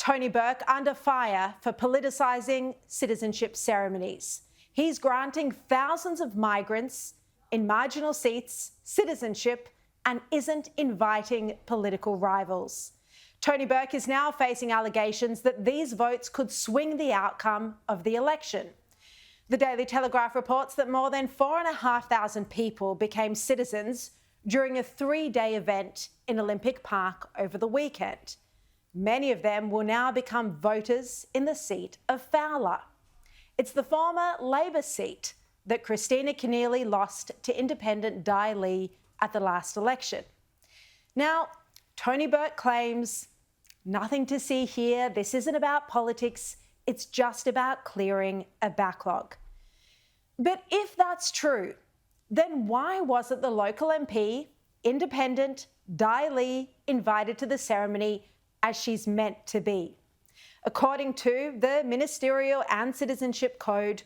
Tony Burke under fire for politicising citizenship ceremonies. He's granting thousands of migrants in marginal seats citizenship and isn't inviting political rivals. Tony Burke is now facing allegations that these votes could swing the outcome of the election. The Daily Telegraph reports that more than 4,500 people became citizens during a 3-day event in Olympic Park over the weekend. Many of them will now become voters in the seat of Fowler. It's the former Labor seat that Kristina Keneally lost to independent Dai Lee at the last election. Now, Tony Burke claims nothing to see here. This isn't about politics. It's just about clearing a backlog. But if that's true, then why wasn't the local MP, independent Dai Lee, invited to the ceremony as she's meant to be? According to the Ministerial and Citizenship Code,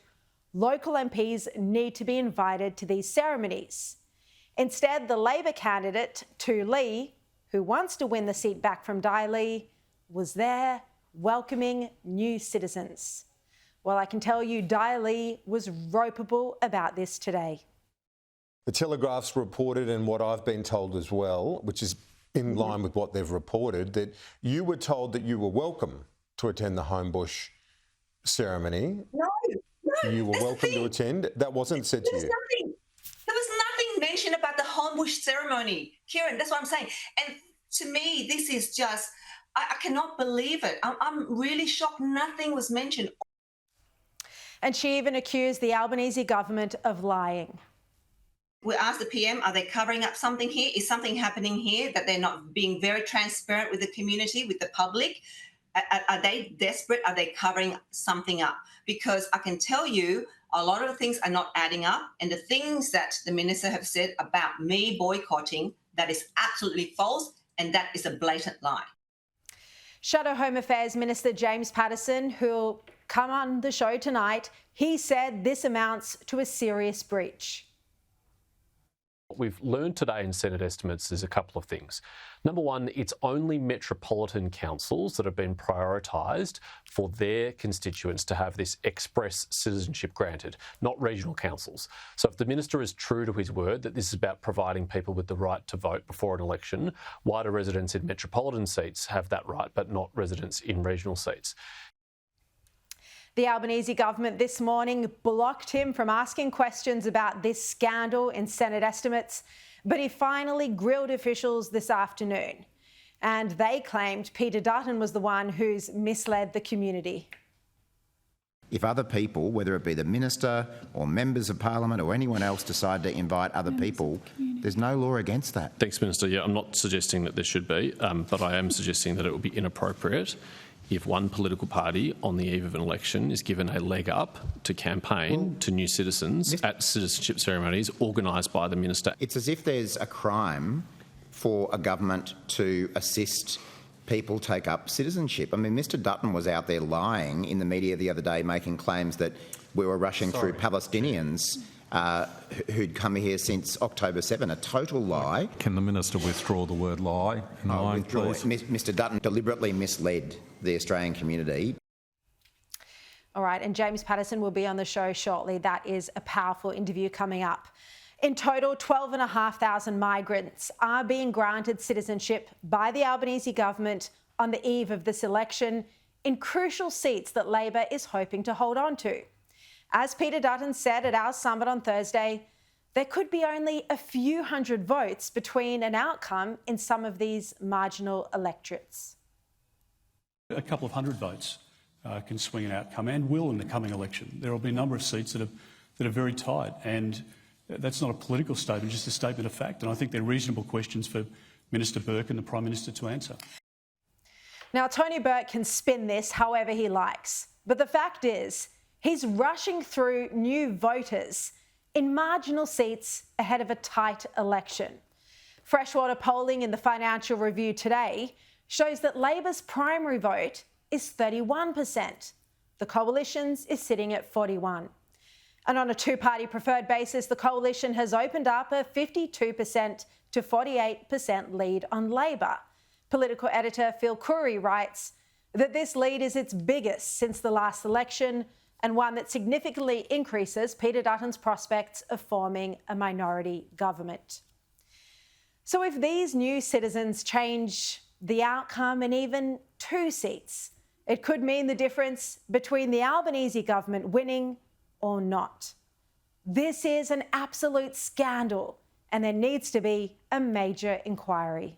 local MPs need to be invited to these ceremonies. Instead, the Labor candidate, Tu Lee, who wants to win the seat back from Dai Lee, was there welcoming new citizens. Well, I can tell you Dai Lee was ropeable about this today. The Telegraph's reported, and what I've been told as well, which is in line with what they've reported, that you were told that you were welcome to attend the Homebush ceremony. No, you were welcome to attend. That wasn't said to you. There was nothing mentioned about the Homebush ceremony, Kieran. That's what I'm saying. And to me, this is just, I cannot believe it. I'm really shocked. Nothing was mentioned. And she even accused the Albanese government of lying. We asked the PM, are they covering up something here? Is something happening here that they're not being very transparent with the community, with the public? Are they desperate? Are they covering something up? Because I can tell you a lot of the things are not adding up. And the things that the minister have said about me boycotting, that is absolutely false. And that is a blatant lie. Shadow Home Affairs Minister James Paterson, who'll come on the show tonight, he said this amounts to a serious breach. What we've learned today in Senate estimates is a couple of things. Number one, it's only metropolitan councils that have been prioritised for their constituents to have this express citizenship granted, not regional councils. So if the minister is true to his word that this is about providing people with the right to vote before an election, why do residents in metropolitan seats have that right but not residents in regional seats? The Albanese government this morning blocked him from asking questions about this scandal in Senate estimates, but he finally grilled officials this afternoon. And they claimed Peter Dutton was the one who's misled the community. If other people, whether it be the minister or members of parliament or anyone else, decide to invite other people, there's no law against that. Thanks, Minister. Yeah, I'm not suggesting that there should be, but I am suggesting that it would be inappropriate if one political party on the eve of an election is given a leg up to campaign to new citizens at citizenship ceremonies organised by the minister. It's as if there's a crime for a government to assist people take up citizenship. I mean, Mr Dutton was out there lying in the media the other day, making claims that we were rushing through Palestinians who'd come here since October 7, a total lie. Can the minister withdraw the word lie? Please? Mr Dutton deliberately misled the Australian community. All right, and James Paterson will be on the show shortly. That is a powerful interview coming up. In total, 12,500 migrants are being granted citizenship by the Albanese government on the eve of this election in crucial seats that Labor is hoping to hold on to. As Peter Dutton said at our summit on Thursday, there could be only a few hundred votes between an outcome in some of these marginal electorates. A couple of hundred votes can swing an outcome, and will in the coming election. There will be a number of seats that are very tight, and that's not a political statement, just a statement of fact. And I think they're reasonable questions for Minister Burke and the Prime Minister to answer. Now, Tony Burke can spin this however he likes, but the fact is he's rushing through new voters in marginal seats ahead of a tight election. Freshwater polling in the Financial Review today shows that Labor's primary vote is 31%. The Coalition's is sitting at 41%. And on a two-party preferred basis, the Coalition has opened up a 52% to 48% lead on Labor. Political editor Phil Curry writes, that this lead is its biggest since the last election and one that significantly increases Peter Dutton's prospects of forming a minority government. So if these new citizens change the outcome in even 2 seats, it could mean the difference between the Albanese government winning or not. This is an absolute scandal, and there needs to be a major inquiry.